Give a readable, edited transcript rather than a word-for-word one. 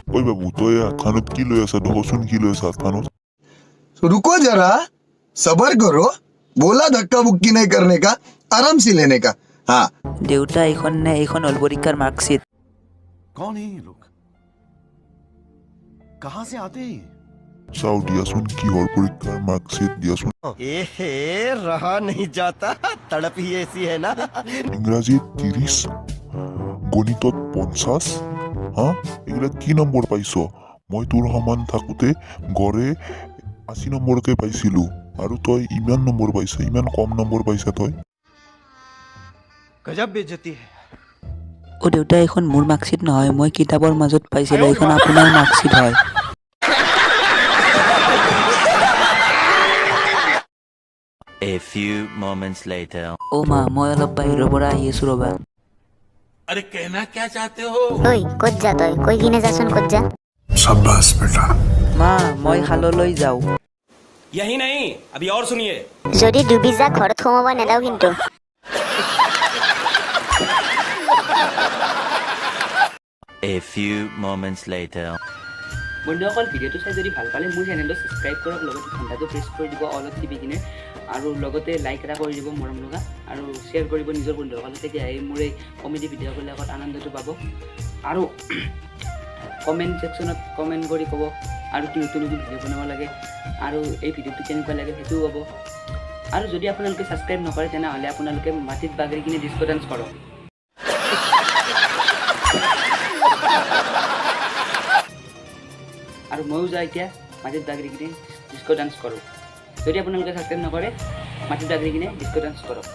ओए बाबू तो ये खानत की लो ऐसा ढोसुन की लो ऐसा खानो रुको जरा सबर करो बोला धक्का बुक्की नहीं करने का आराम से लेने का हाँ দেউতা এইখন নে এইখন অল পৰীক্ষাৰ মাৰ্কশ্বিট कौन है ये लोग कहाँ से आते हैं चाउ दियासुन की और परीक्षार मार्कशीट दियासुन एहे रहा नहीं जाता तड़प ही ऐसी है ना ইংৰাজীত 30 গণিতত 50 হা এগুলা কি নম্বৰ পাইছো মই তোৰ সমান থাকোতে গড়ে 80 নম্বৰকে পাইছিলো আৰু তই ইমান নম্বৰ পাইছ ইমান কম নম্বৰ পাইছা তই गजब बेइज्जती है অ দেউতা এইখন মোৰ মাৰ্কশ্বিট নহয় মই কিতাপৰ মাজত পাইছিলো এইখন আপোনাৰ মাৰ্কশ্বিট হয় A few moments later. অ মা মই অলপ বাহিৰৰ পৰা আহি আছো ৰবা अरे कहना क्या चाहते हो ওই কত যা তই কই কিনে যাচোন কত যা शाबाश बेटा মা মই খাললৈ যাওঁ यही नहीं अभी और सुनिए যদি ডুবি যা ঘৰত সোমাব নেদাও কিন্তু A few moments later. বন্ধুসকল ভিডিঅ'টো চাই যদি ভাল পালে মোৰ চেনেলটো ছাবস্ক্ৰাইব কৰক লগতে ঘণ্টাটো প্ৰেছ কৰি দিব অলপ টিপি কিনে আৰু লগতে লাইক এটা কৰি দিব মৰম লগা আৰু শ্বেয়াৰ কৰিব নিজৰ বন্ধুসকলক তেতিয়াহে মোৰ এই কমেডি ভিডিঅ'বিলাকত আনন্দটো পাব আৰু কমেণ্ট ছেকশ্যনত কমেণ্ট কৰি ক'ব আৰু কি নতুন নতুন ভিডিঅ' বনাব লাগে আৰু এই ভিডিঅ'টো কেনেকুৱা লাগে সেইটোও ক'ব আৰু যদি আপোনালোকে ছাবস্ক্ৰাইব নকৰে তেনেহ'লে আপোনালোকে মাটিত বাগৰি কিনে ডিস্কো ডান্স কৰক আৰু ময়ো যাওঁ এতিয়া মাটিত বাগৰি কিনে ডিস্কো ডান্স কৰোঁ যদি আপোনালোকে ছাবস্ক্ৰাইব নকৰে মাটিত বাগৰি কিনে ডিস্কো ডান্স কৰক